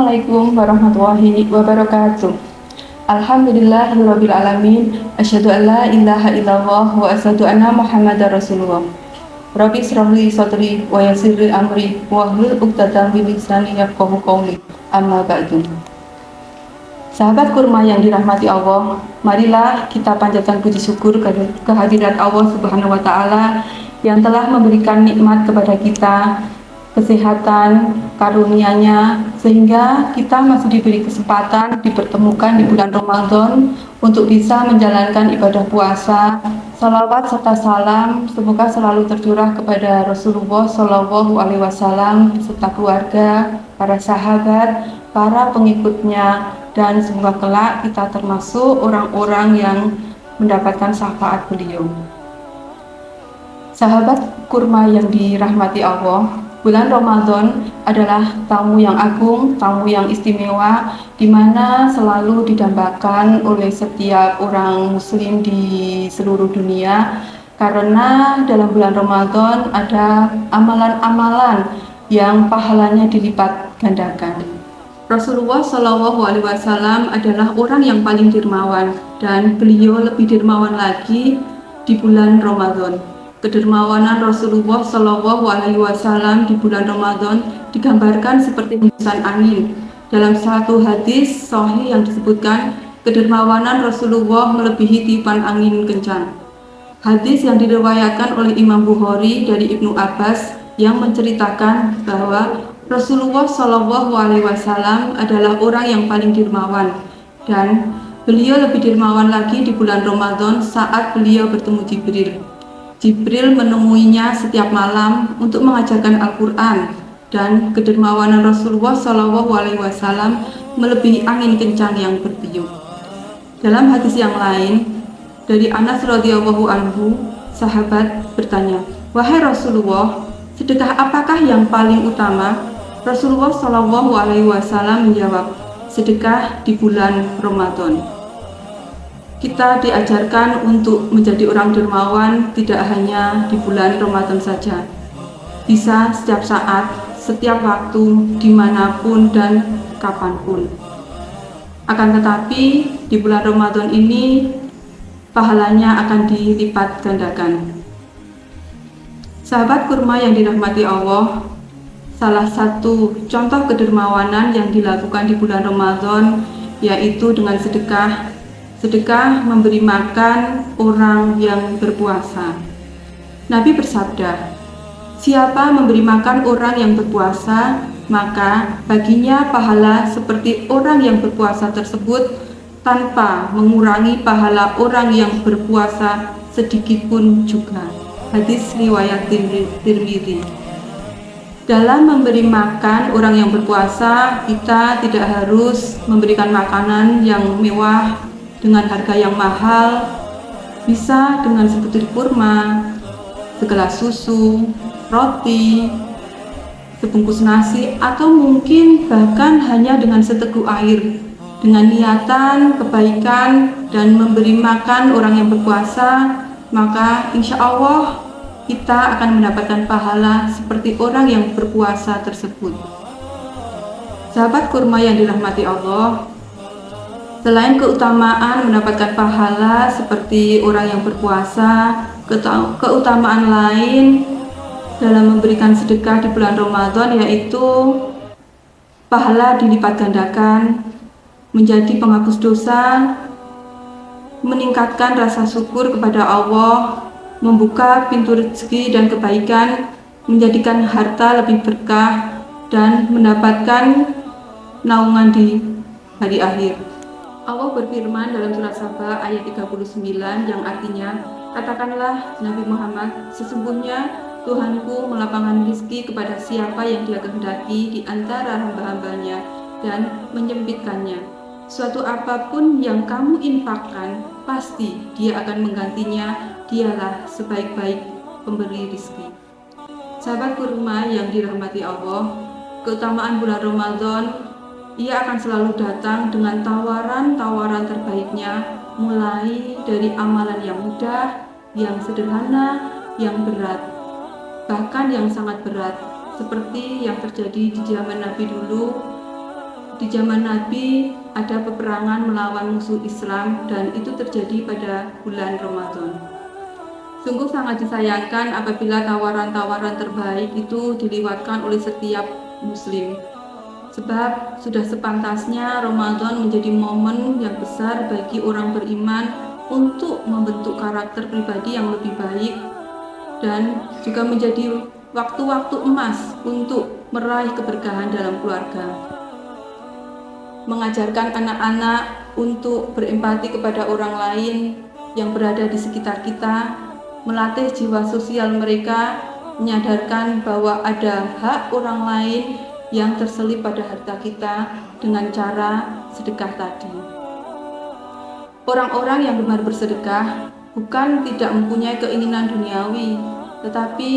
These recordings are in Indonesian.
Assalamualaikum warahmatullahi wabarakatuh. Alhamdulillahirabbil alamin. Asyhadu an la ilaha illallah wa asyhadu anna Muhammadar Rasulullah. Rabbi shrah li sadri wa yassir li amri wahlul 'uqdatam min lisani yafqahu qawli. Amma ba'du. Sahabat kurma yang dirahmati Allah, marilah kita panjatkan puji syukur kehadirat Allah Subhanahu wa taala yang telah memberikan nikmat kepada kita, kesehatan, karunia-Nya, sehingga kita masih diberi kesempatan dipertemukan di bulan Ramadan untuk bisa menjalankan ibadah puasa. Salawat serta salam semoga selalu tercurah kepada Rasulullah Shallallahu Alaihi Wasallam beserta keluarga, para sahabat, para pengikutnya, dan semoga kelak kita termasuk orang-orang yang mendapatkan syafaat beliau. Sahabat kurma yang dirahmati Allah, bulan Ramadan adalah tamu yang agung, tamu yang istimewa, di mana selalu didambakan oleh setiap orang muslim di seluruh dunia, karena dalam bulan Ramadan ada amalan-amalan yang pahalanya dilipat gandakan. Rasulullah Shallallahu Alaihi Wasallam adalah orang yang paling dermawan, dan beliau lebih dermawan lagi di bulan Ramadan. Kedermawanan Rasulullah Shallallahu Alaihi Wasallam di bulan Ramadan digambarkan seperti hembusan angin. Dalam satu hadis sahih yang disebutkan, kedermawanan Rasulullah melebihi tiupan angin kencang. Hadis yang diriwayatkan oleh Imam Bukhari dari Ibnu Abbas yang menceritakan bahwa Rasulullah Shallallahu Alaihi Wasallam adalah orang yang paling dermawan, dan beliau lebih dermawan lagi di bulan Ramadan saat beliau bertemu Jibril. Jibril menemuinya setiap malam untuk mengajarkan Al-Quran, dan kedermawanan Rasulullah Shallallahu Alaihi Wasallam melebihi angin kencang yang bertiup. Dalam hadis yang lain dari Anas radhiyallahu anhu, sahabat bertanya, "Wahai Rasulullah, sedekah apakah yang paling utama?" Rasulullah Shallallahu Alaihi Wasallam menjawab, "Sedekah di bulan Ramadan." Kita diajarkan untuk menjadi orang dermawan tidak hanya di bulan Ramadan saja, bisa setiap saat, setiap waktu, dimanapun dan kapanpun. Akan tetapi di bulan Ramadan ini pahalanya akan dilipat gandakan. Sahabat kurma yang dirahmati Allah, salah satu contoh kedermawanan yang dilakukan di bulan Ramadan yaitu dengan sedekah memberi makan orang yang berpuasa. Nabi bersabda, "Siapa memberi makan orang yang berpuasa, maka baginya pahala seperti orang yang berpuasa tersebut tanpa mengurangi pahala orang yang berpuasa sedikit pun juga." Hadis riwayat Tirmidzi. Dalam memberi makan orang yang berpuasa, kita tidak harus memberikan makanan yang mewah dengan harga yang mahal, bisa dengan sebutir kurma, segelas susu, roti, sebungkus nasi, atau mungkin bahkan hanya dengan seteguk air. Dengan niatan, kebaikan, dan memberi makan orang yang berpuasa, maka insya Allah kita akan mendapatkan pahala seperti orang yang berpuasa tersebut. Sahabat kurma yang dirahmati Allah, selain keutamaan mendapatkan pahala seperti orang yang berpuasa, keutamaan lain dalam memberikan sedekah di bulan Ramadan yaitu pahala dilipat gandakan, menjadi penghapus dosa, meningkatkan rasa syukur kepada Allah, membuka pintu rezeki dan kebaikan, menjadikan harta lebih berkah, dan mendapatkan naungan di hari akhir. Allah berfirman dalam surat Saba ayat 39 yang artinya, "Katakanlah Nabi Muhammad, sesungguhnya Tuhanku melapangkan rezeki kepada siapa yang Dia kehendaki di antara hamba-hambanya dan menyempitkannya. Suatu apapun yang kamu infakkan, pasti Dia akan menggantinya. Dialah sebaik-baik pemberi rezeki." Sahabat kurma yang dirahmati Allah, keutamaan bulan Ramadan, ia akan selalu datang dengan tawaran-tawaran terbaiknya, mulai dari amalan yang mudah, yang sederhana, yang berat, bahkan yang sangat berat, seperti yang terjadi di zaman Nabi dulu, Di zaman Nabi ada peperangan melawan musuh Islam dan itu terjadi pada bulan Ramadan. Sungguh sangat disayangkan apabila tawaran-tawaran terbaik itu dilewatkan oleh setiap muslim. Sebab sudah sepantasnya Ramadan menjadi momen yang besar bagi orang beriman untuk membentuk karakter pribadi yang lebih baik dan juga menjadi waktu-waktu emas untuk meraih keberkahan dalam keluarga. Mengajarkan anak-anak untuk berempati kepada orang lain yang berada di sekitar kita, melatih jiwa sosial mereka, menyadarkan bahwa ada hak orang lain yang terselip pada harta kita dengan cara sedekah tadi. Orang-orang yang gemar bersedekah bukan tidak mempunyai keinginan duniawi, tetapi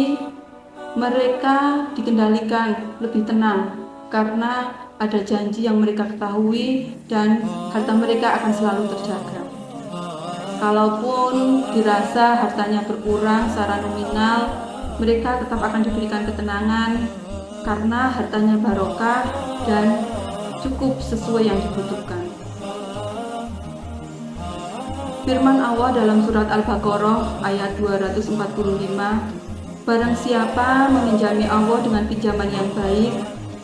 mereka dikendalikan lebih tenang karena ada janji yang mereka ketahui dan harta mereka akan selalu terjaga. Kalaupun dirasa hartanya berkurang secara nominal, mereka tetap akan diberikan ketenangan karena hartanya barokah dan cukup sesuai yang dibutuhkan. Firman Allah dalam surat Al-Baqarah ayat 245, barang siapa meminjami Allah dengan pinjaman yang baik,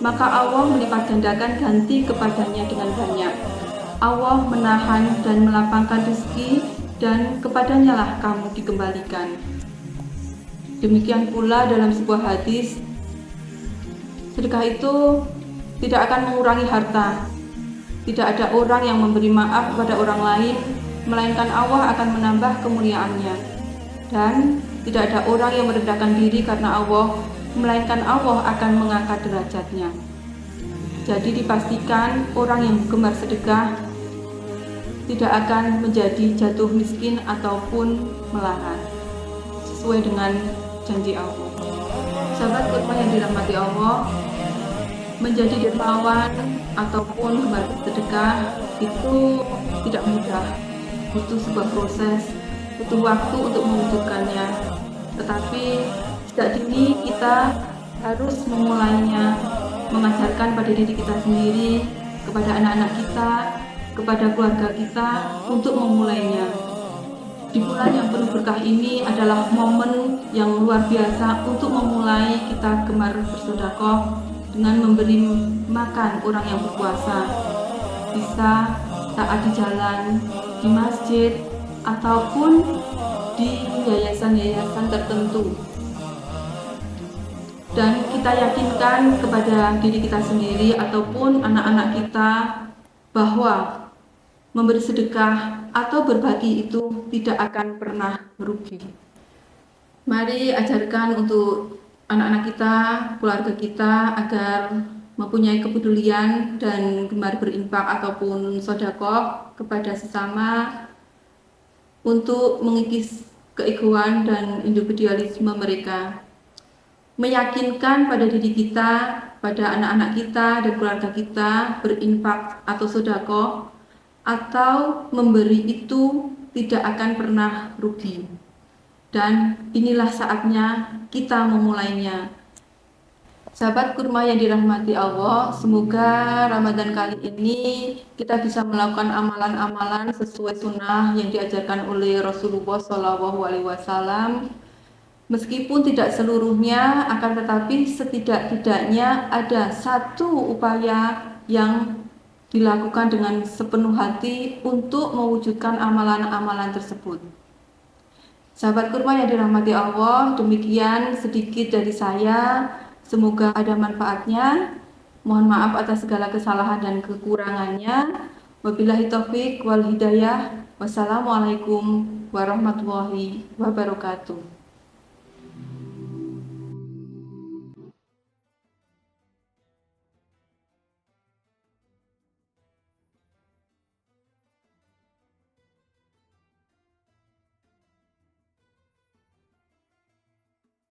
maka Allah melipat gandakan ganti kepadanya dengan banyak. Allah menahan dan melapangkan rezeki dan kepadanya lah kamu dikembalikan. Demikian pula dalam sebuah hadis, sedekah itu tidak akan mengurangi harta. Tidak ada orang yang memberi maaf kepada orang lain, melainkan Allah akan menambah kemuliaannya. Dan tidak ada orang yang merendahkan diri karena Allah, melainkan Allah akan mengangkat derajatnya. Jadi dipastikan orang yang gemar sedekah tidak akan menjadi jatuh miskin ataupun melarat, sesuai dengan janji Allah. Sahabat kurma yang dirahmati Allah, menjadi dermawan ataupun gemar sedekah itu tidak mudah, butuh sebuah proses, butuh waktu untuk mewujudkannya. Tetapi sejak dini kita harus memulainya, mengajarkan pada diri kita sendiri, kepada anak-anak kita, kepada keluarga kita untuk memulainya. Di bulan yang penuh berkah ini adalah momen yang luar biasa untuk memulai kita gemar bersedekah dengan memberi makan orang yang berpuasa. Bisa saat di jalan, di masjid, ataupun di yayasan-yayasan tertentu. Dan kita yakinkan kepada diri kita sendiri ataupun anak-anak kita bahwa memberi sedekah atau berbagi itu tidak akan pernah merugi. Mari ajarkan untuk anak-anak kita, keluarga kita agar mempunyai kepedulian dan gemar berinfak ataupun sedekah kepada sesama untuk mengikis keegoan dan individualisme mereka. Meyakinkan pada diri kita, pada anak-anak kita dan keluarga kita berinfak atau sedekah atau memberi itu tidak akan pernah rugi. Dan inilah saatnya kita memulainya. Sahabat kurma yang dirahmati Allah, semoga Ramadan kali ini kita bisa melakukan amalan-amalan sesuai sunnah yang diajarkan oleh Rasulullah SAW. Meskipun tidak seluruhnya, akan tetapi setidak-tidaknya ada satu upaya yang dilakukan dengan sepenuh hati untuk mewujudkan amalan-amalan tersebut. Sahabat kurma yang dirahmati Allah, demikian sedikit dari saya. Semoga ada manfaatnya. Mohon maaf atas segala kesalahan dan kekurangannya. Wabillahi taufik wal hidayah. Wassalamualaikum warahmatullahi wabarakatuh.